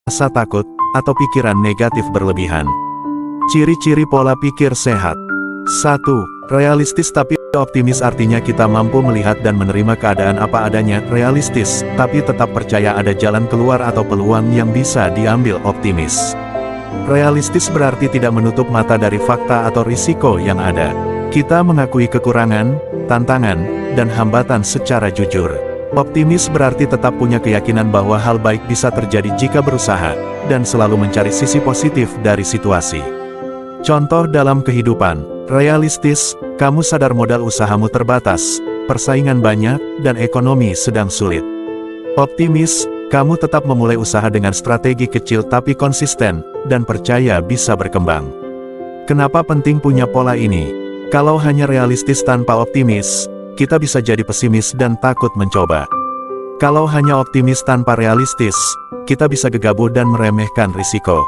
rasa takut, atau pikiran negatif berlebihan. Ciri-ciri pola pikir sehat. 1. Realistis tapi optimis, artinya kita mampu melihat dan menerima keadaan apa adanya. Realistis, tapi tetap percaya ada jalan keluar atau peluang yang bisa diambil. Optimis. Realistis berarti tidak menutup mata dari fakta atau risiko yang ada. Kita mengakui kekurangan, tantangan, dan hambatan secara jujur. Optimis berarti tetap punya keyakinan bahwa hal baik bisa terjadi jika berusaha, dan selalu mencari sisi positif dari situasi. Contoh dalam kehidupan. Realistis, kamu sadar modal usahamu terbatas, persaingan banyak, dan ekonomi sedang sulit. Optimis, kamu tetap memulai usaha dengan strategi kecil tapi konsisten, dan percaya bisa berkembang. Kenapa penting punya pola ini? Kalau hanya realistis tanpa optimis, kita bisa jadi pesimis dan takut mencoba. Kalau hanya optimis tanpa realistis, kita bisa gegabah dan meremehkan risiko.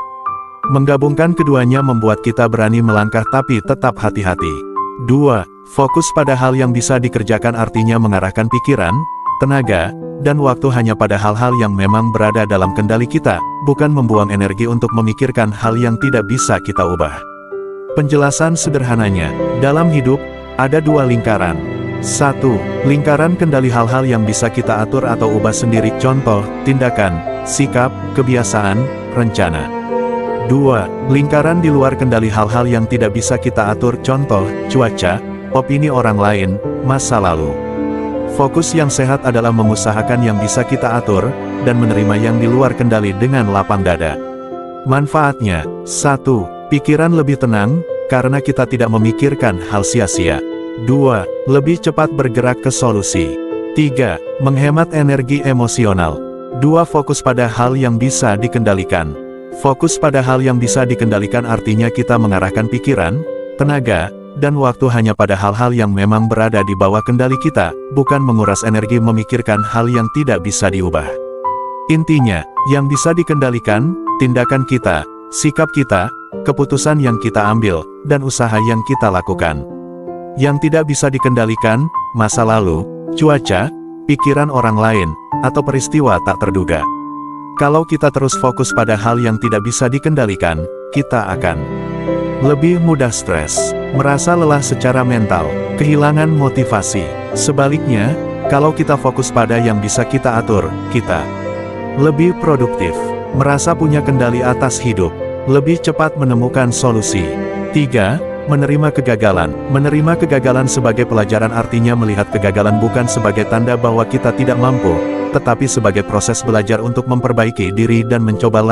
Menggabungkan keduanya membuat kita berani melangkah tapi tetap hati-hati. 2. Fokus pada hal yang bisa dikerjakan, artinya mengarahkan pikiran, tenaga, dan waktu hanya pada hal-hal yang memang berada dalam kendali kita, bukan membuang energi untuk memikirkan hal yang tidak bisa kita ubah. Penjelasan sederhananya, dalam hidup, ada 2 lingkaran. 1. Lingkaran kendali, hal-hal yang bisa kita atur atau ubah sendiri, contoh, tindakan, sikap, kebiasaan, rencana. 2. Lingkaran di luar kendali, hal-hal yang tidak bisa kita atur, contoh, cuaca, opini orang lain, masa lalu. Fokus yang sehat adalah mengusahakan yang bisa kita atur, dan menerima yang di luar kendali dengan lapang dada. Manfaatnya, 1. Pikiran lebih tenang, karena kita tidak memikirkan hal sia-sia. 2. Lebih cepat bergerak ke solusi. 3. Menghemat energi emosional. 2. Fokus pada hal yang bisa dikendalikan. Fokus pada hal yang bisa dikendalikan artinya kita mengarahkan pikiran, tenaga, dan waktu hanya pada hal-hal yang memang berada di bawah kendali kita, bukan menguras energi memikirkan hal yang tidak bisa diubah. Intinya, yang bisa dikendalikan, tindakan kita, sikap kita, keputusan yang kita ambil, dan usaha yang kita lakukan. Yang tidak bisa dikendalikan, masa lalu, cuaca, pikiran orang lain, atau peristiwa tak terduga. Kalau kita terus fokus pada hal yang tidak bisa dikendalikan, kita akan lebih mudah stres, merasa lelah secara mental, kehilangan motivasi. Sebaliknya, kalau kita fokus pada yang bisa kita atur, kita lebih produktif, merasa punya kendali atas hidup, lebih cepat menemukan solusi. 3. Menerima kegagalan. Menerima kegagalan sebagai pelajaran artinya melihat kegagalan bukan sebagai tanda bahwa kita tidak mampu, tetapi sebagai proses belajar untuk memperbaiki diri dan mencoba